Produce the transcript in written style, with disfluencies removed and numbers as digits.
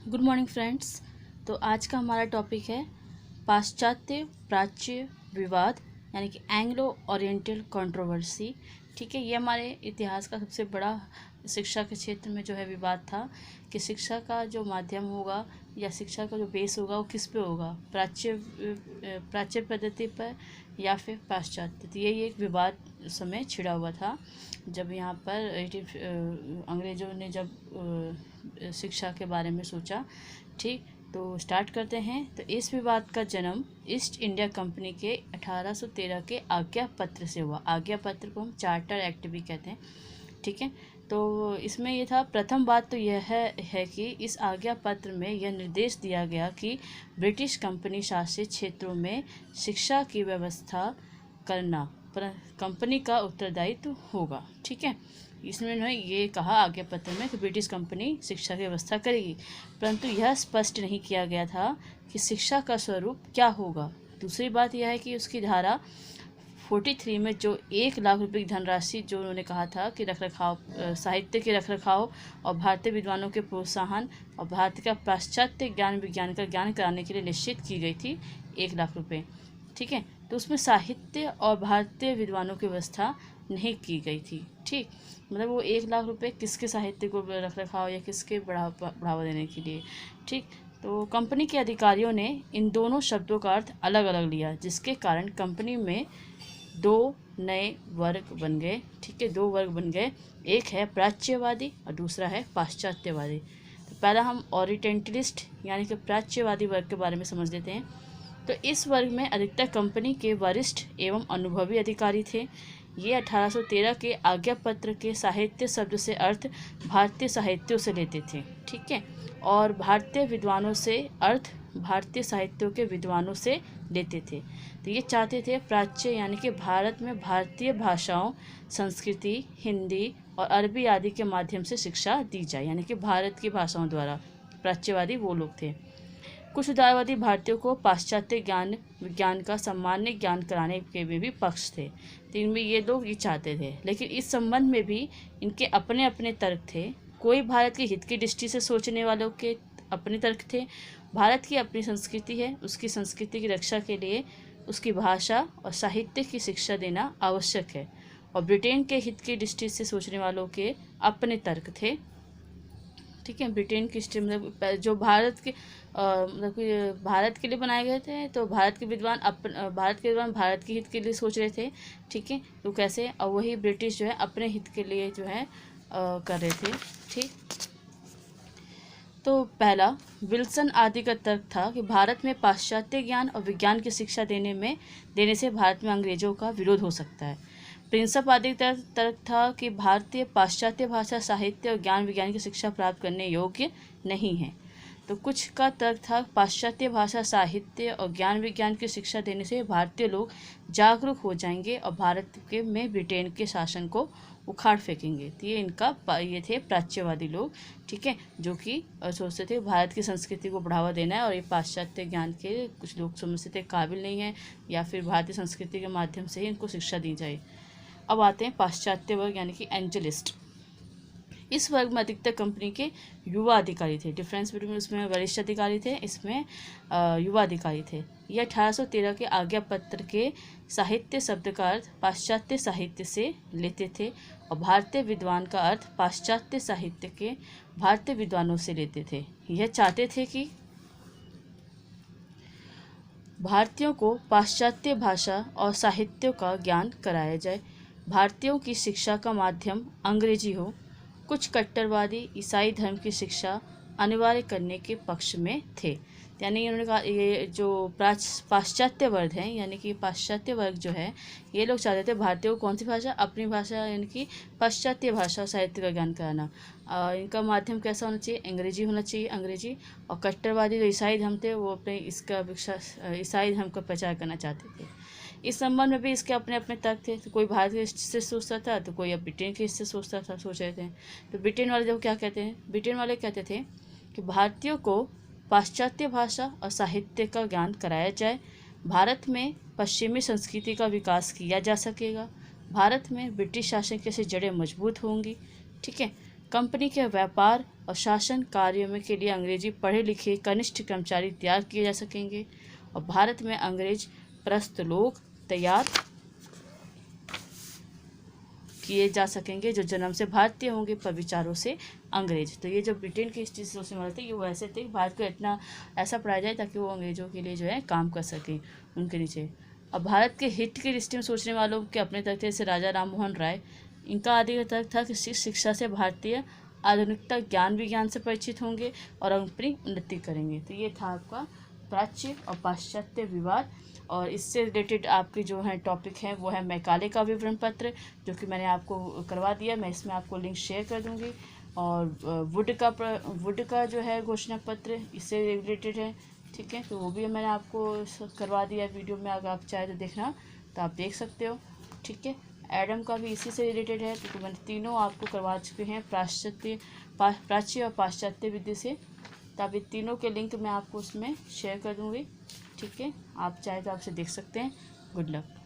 Good morning friends. तो आज का हमारा टॉपिक है पाश्चात्य प्राच्य विवाद, यानी कि एंग्लो ओरिएंटल कंट्रोवर्सी। ठीक है, ये हमारे इतिहास का सबसे बड़ा शिक्षा के क्षेत्र में जो है विवाद था कि शिक्षा का जो माध्यम होगा या शिक्षा का जो बेस होगा वो किस पे होगा, प्राच्य पद्धति पर या फिर पाश्चात्य। तो यही एक विवाद समय छिड़ा हुआ था जब यहाँ पर अंग्रेज़ों ने जब शिक्षा के बारे में सोचा। ठीक, तो स्टार्ट करते हैं। तो इस विवाद का जन्म ईस्ट इंडिया कंपनी के 1813 के आज्ञा पत्र से हुआ। आज्ञा पत्र को हम चार्टर एक्ट भी कहते हैं। ठीक है, तो इसमें ये था, प्रथम बात तो यह है कि इस आज्ञा पत्र में यह निर्देश दिया गया कि ब्रिटिश कंपनी शासित क्षेत्रों में शिक्षा की व्यवस्था करना कंपनी का उत्तरदायित्व होगा। ठीक है, इसमें उन्होंने ये कहा आज्ञा पत्र में कि ब्रिटिश कंपनी शिक्षा की व्यवस्था करेगी, परंतु यह स्पष्ट नहीं किया गया था कि शिक्षा का स्वरूप क्या होगा। दूसरी बात यह है कि उसकी धारा 43 में जो 1 लाख रुपए की धनराशि जो उन्होंने कहा था कि रखरखाव, साहित्य के रखरखाव और भारतीय विद्वानों के प्रोत्साहन और भारत का पाश्चात्य ज्ञान विज्ञान का ज्ञान कराने के लिए निश्चित की गई थी 1 लाख रुपये। ठीक है, तो उसमें साहित्य और भारतीय विद्वानों की व्यवस्था नहीं की गई थी। ठीक, मतलब वो 1 लाख रुपए किसके साहित्य को रखरखाव या किसके बढ़ावा देने के लिए। ठीक, तो कंपनी के अधिकारियों ने इन दोनों शब्दों का अर्थ अलग अलग लिया, जिसके कारण कंपनी में 2 नए वर्ग बन गए। ठीक है, 2 वर्ग बन गए, एक है प्राच्यवादी और दूसरा है पाश्चात्यवादी। तो पहला हम ओरिएंटलिस्ट यानी कि प्राच्यवादी वर्ग के बारे में समझ लेते हैं। तो इस वर्ग में अधिकतर कंपनी के वरिष्ठ एवं अनुभवी अधिकारी थे। ये 1813 के आज्ञा पत्र के साहित्य शब्द से अर्थ भारतीय साहित्यों से लेते थे। ठीक है, और भारतीय विद्वानों से अर्थ भारतीय साहित्यों के विद्वानों से लेते थे। तो ये चाहते थे प्राच्य यानी कि भारत में भारतीय भाषाओं, संस्कृति, हिंदी और अरबी आदि के माध्यम से शिक्षा दी जाए, यानी कि भारत की भाषाओं द्वारा। प्राच्यवादी वो लोग थे। कुछ उदारवादी भारतीयों को पाश्चात्य ज्ञान विज्ञान का सामान्य ज्ञान कराने के भी पक्ष थे। तो इनमें ये लोग ये चाहते थे, लेकिन इस संबंध में भी इनके अपने अपने तर्क थे। कोई भारत के हित की दृष्टि से सोचने वालों के अपने तर्क थे। भारत की अपनी संस्कृति है, उसकी संस्कृति की रक्षा के लिए उसकी भाषा और साहित्य की शिक्षा देना आवश्यक है। और ब्रिटेन के हित की दृष्टि से सोचने वालों के अपने तर्क थे। ठीक है, ब्रिटेन की हिस्ट्री मतलब जो भारत के मतलब कि भारत के लिए बनाए गए थे, तो भारत के विद्वान भारत के हित के लिए सोच रहे थे। ठीक है, तो कैसे, और वही ब्रिटिश जो है अपने हित के लिए जो है कर रहे थे। ठीक, तो पहला विल्सन आदि का तर्क था कि भारत में पाश्चात्य ज्ञान और विज्ञान की शिक्षा देने से भारत में अंग्रेजों का विरोध हो सकता है। प्रिंसप आदि का तर्क था कि भारतीय पाश्चात्य भाषा, साहित्य और ज्ञान विज्ञान की शिक्षा प्राप्त करने योग्य नहीं है। तो कुछ का तर्क था पाश्चात्य भाषा, साहित्य और ज्ञान विज्ञान की शिक्षा देने से भारतीय लोग जागरूक हो जाएंगे और भारत के में ब्रिटेन के शासन को उखाड़ फेंकेंगे। तो ये थे प्राच्यवादी लोग। ठीक है, जो कि सोचते थे भारत की संस्कृति को बढ़ावा देना है और ये पाश्चात्य ज्ञान के कुछ लोग समझते थे काबिल नहीं है, या फिर भारतीय संस्कृति के माध्यम से ही इनको शिक्षा दी जाए। अब आते हैं पाश्चात्य वर्ग यानी कि एंजलिस्ट। इस वर्ग में अधिकतर कंपनी के युवा अधिकारी थे। डिफरेंस बिटवीन उसमें वरिष्ठ अधिकारी थे, इसमें युवा अधिकारी थे। यह 1813 के आज्ञा पत्र के साहित्य शब्द का अर्थ पाश्चात्य साहित्य से लेते थे और भारतीय विद्वान का अर्थ पाश्चात्य साहित्य के भारतीय विद्वानों से लेते थे। यह चाहते थे कि भारतीयों को पाश्चात्य भाषा और साहित्यों का ज्ञान कराया जाए। भारतीयों की शिक्षा का माध्यम अंग्रेजी हो। कुछ कट्टरवादी ईसाई धर्म की शिक्षा अनिवार्य करने के पक्ष में थे। यानी उन्होंने कहा ये जो पाश्चात्य वर्ग हैं, यानी कि पाश्चात्य वर्ग जो है, ये लोग चाहते थे भारतीयों को कौन सी भाषा, अपनी भाषा यानी कि पाश्चात्य भाषा साहित्य का ज्ञान कराना। इनका माध्यम कैसा होना चाहिए, अंग्रेजी होना चाहिए, अंग्रेजी। और कट्टरवादी जो ईसाई धर्म थे वो अपने ईसाई धर्म का प्रचार करना चाहते थे। इस संबंध में भी इसके अपने अपने तर्क थे। तो कोई भारत के हिस्से से सोचता था, तो कोई अब ब्रिटेन के हिस्से सोच रहे थे। तो ब्रिटेन वाले जब क्या कहते हैं, ब्रिटेन वाले कहते थे कि भारतीयों को पाश्चात्य भाषा और साहित्य का ज्ञान कराया जाए। भारत में पश्चिमी संस्कृति का विकास किया जा सकेगा। भारत में ब्रिटिश शासन की जड़ें मजबूत होंगी। ठीक है, कंपनी के व्यापार और शासन कार्यों में के लिए अंग्रेजी पढ़े लिखे कनिष्ठ कर्मचारी तैयार किए जा सकेंगे और भारत में अंग्रेज प्रस्थ लोग तैयार किए जा सकेंगे जो जन्म से भारतीय होंगे पर विचारों से अंग्रेज। तो ये जो ब्रिटेन के इस चीज़ सोचने वाले थे, ये वो ऐसे थे भारत को इतना ऐसा पढ़ाया जाए ताकि वो अंग्रेजों के लिए जो है काम कर सकें उनके नीचे। अब भारत के हित की दृष्टि में सोचने वालों के अपने तक थे, जैसे राजा राम मोहन राय। इनका अधिकतर था कि शिक्षा से भारतीय आधुनिकता ज्ञान विज्ञान से परिचित होंगे और अपनी उन्नति करेंगे। तो ये था आपका प्राच्य और पाश्चात्य विवाद। और इससे रिलेटेड आपके जो है टॉपिक है वो है मैकाले का विवरण पत्र, जो कि मैंने आपको करवा दिया। मैं इसमें आपको लिंक शेयर कर दूंगी। और वुड का जो है घोषणा पत्र इससे रिलेटेड है, ठीक है, तो वो भी मैंने आपको करवा दिया वीडियो में। अगर आप चाहे तो देखना तो आप देख सकते हो, ठीक है। एडम का भी इसी से रिलेटेड है, तो मैंने तीनों आपको करवा चुके हैं प्राच्य और पाश्चात्य विधि से। तो आप ये तीनों के लिंक मैं आपको उसमें शेयर कर दूँगी, ठीक है। आप चाहे तो आपसे देख सकते हैं। Good luck.